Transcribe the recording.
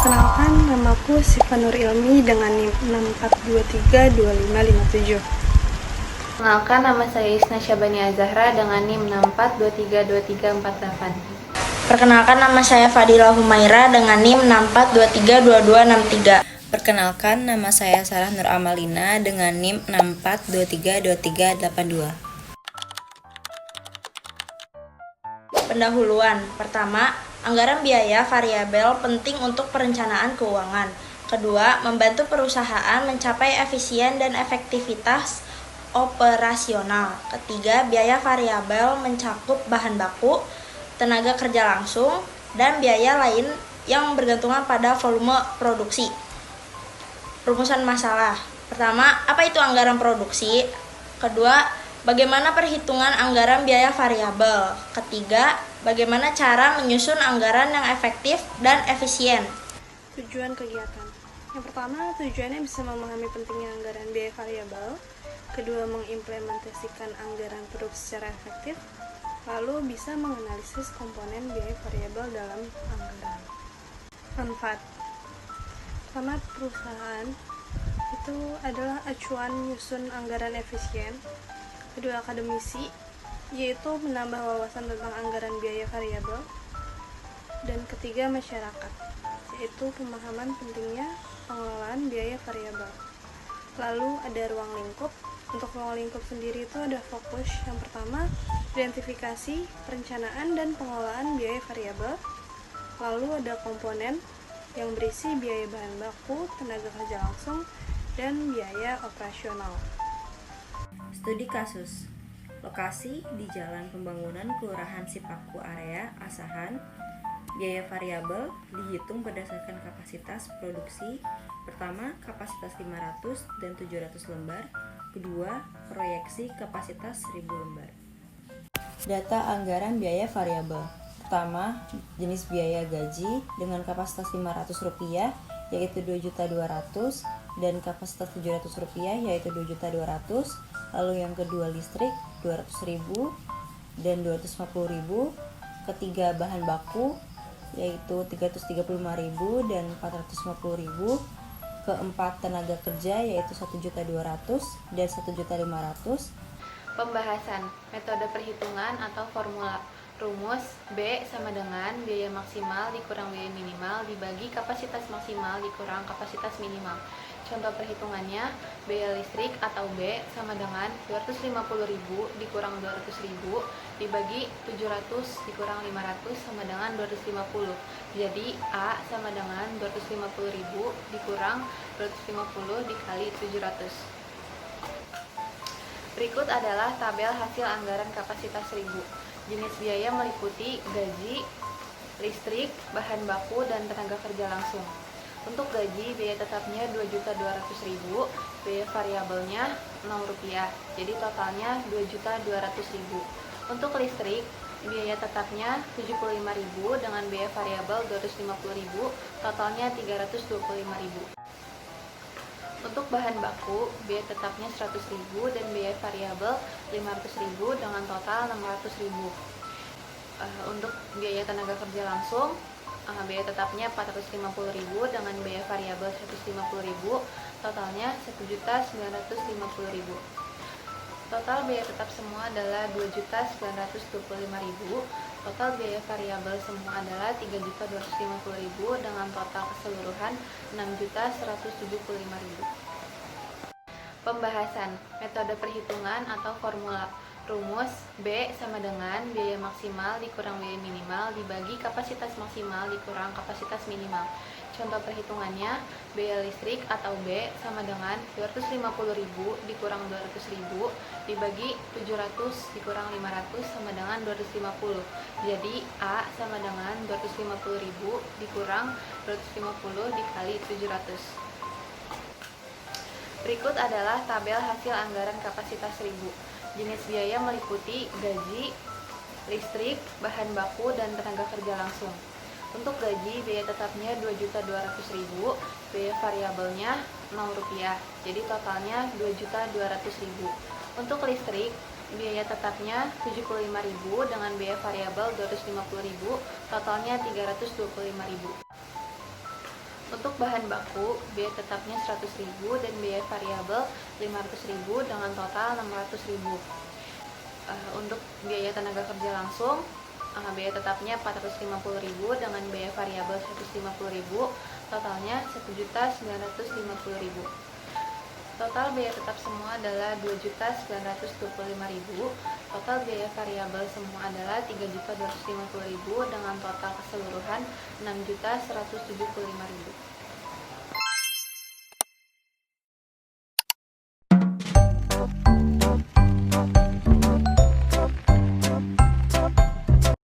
Perkenalkan, namaku Siva Nur Ilmi dengan NIM 64232557. Perkenalkan, nama saya Isna Syabani Azahra dengan NIM 64232348. Perkenalkan, nama saya Fadila Humaira dengan NIM 64232263. Perkenalkan, nama saya Sarah Nur Amalina dengan NIM 64232382. Pendahuluan. Pertama, anggaran biaya variabel penting untuk perencanaan keuangan. Kedua, membantu perusahaan mencapai efisien dan efektivitas operasional. Ketiga, biaya variabel mencakup bahan baku, tenaga kerja langsung, dan biaya lain yang bergantungan pada volume produksi. Rumusan masalah. Pertama, apa itu anggaran produksi? Kedua, bagaimana perhitungan anggaran biaya variabel? Ketiga, bagaimana cara menyusun anggaran yang efektif dan efisien? Tujuan kegiatan. Yang pertama, tujuannya bisa memahami pentingnya anggaran biaya variabel. Kedua, mengimplementasikan anggaran produksi secara efektif. Lalu bisa menganalisis komponen biaya variabel dalam anggaran. Manfaat. Pertama, perusahaan itu adalah acuan menyusun anggaran efisien. Kedua, akademisi, yaitu menambah wawasan tentang anggaran biaya variabel. Dan ketiga, masyarakat, yaitu pemahaman pentingnya pengelolaan biaya variabel. Lalu ada ruang lingkup. Untuk ruang lingkup sendiri itu ada fokus. Yang pertama, identifikasi, perencanaan, dan pengelolaan biaya variabel. Lalu ada komponen yang berisi biaya bahan baku, tenaga kerja langsung, dan biaya operasional. Studi kasus. Lokasi di Jalan Pembangunan Kelurahan Sipaku Area, Asahan. Biaya variabel dihitung berdasarkan kapasitas produksi. Pertama, kapasitas 500 dan 700 lembar. Kedua, proyeksi kapasitas 1000 lembar. Data anggaran biaya variabel. Pertama, jenis biaya gaji dengan kapasitas Rp500 yaitu Rp2.200.000 dan kapasitas Rp700 yaitu Rp2.200.000. Lalu yang kedua, listrik Rp200.000 dan Rp250.000. Ketiga, bahan baku yaitu Rp335.000 dan Rp450.000. Keempat, tenaga kerja yaitu Rp1.200.000 dan Rp1.500.000. Pembahasan metode perhitungan atau formula. Rumus B sama dengan biaya maksimal dikurang biaya minimal dibagi kapasitas maksimal dikurang kapasitas minimal. Contoh perhitungannya, biaya listrik atau B sama dengan Rp250.000 dikurang Rp200.000 dibagi 700 dikurang 500 sama dengan 250. Jadi A sama dengan Rp250.000 dikurang 250 dikali 700. Berikut adalah tabel hasil anggaran kapasitas 1000. Jenis biaya meliputi gaji, listrik, bahan baku, dan tenaga kerja langsung. Untuk gaji, biaya tetapnya Rp2.200.000, biaya variabelnya Rp0, jadi totalnya Rp2.200.000. Untuk listrik, biaya tetapnya Rp75.000 dengan biaya variabel Rp250.000, totalnya Rp325.000. Untuk bahan baku, biaya tetapnya Rp100.000 dan biaya variabel Rp500.000 dengan total Rp600.000. Untuk biaya tenaga kerja langsung, biaya tetapnya Rp450.000 dengan biaya variabel Rp150.000, totalnya Rp1.950.000. Total biaya tetap semua adalah Rp2.925.000. Total biaya variabel semua adalah Rp3.250.000 dengan total keseluruhan Rp6.175.000. Pembahasan metode perhitungan atau formula. Rumus B sama dengan biaya maksimal dikurang biaya minimal dibagi kapasitas maksimal dikurang kapasitas minimal. Contoh perhitungannya, biaya listrik atau B sama dengan Rp250.000 dikurang Rp200.000 dibagi 700 dikurang 500 sama dengan 250. Jadi A sama dengan Rp250.000 dikurang 250 dikali 700. Berikut adalah tabel hasil anggaran kapasitas 1000. Jenis biaya meliputi gaji, listrik, bahan baku, dan tenaga kerja langsung. Untuk gaji, biaya tetapnya Rp2.200.000, biaya variabelnya Rp0, jadi totalnya Rp2.200.000. Untuk listrik, biaya tetapnya Rp75.000 dengan biaya variabel Rp250.000, totalnya Rp325.000. Untuk bahan baku, biaya tetapnya 100.000 dan biaya variabel 500.000 dengan total 600.000. Untuk biaya tenaga kerja langsung, biaya tetapnya 450.000 dengan biaya variabel 150.000, totalnya 1.950.000. Total biaya tetap semua adalah 2.925.000. Total biaya variabel semua adalah 3.250.000 dengan total keseluruhan 6.175.000.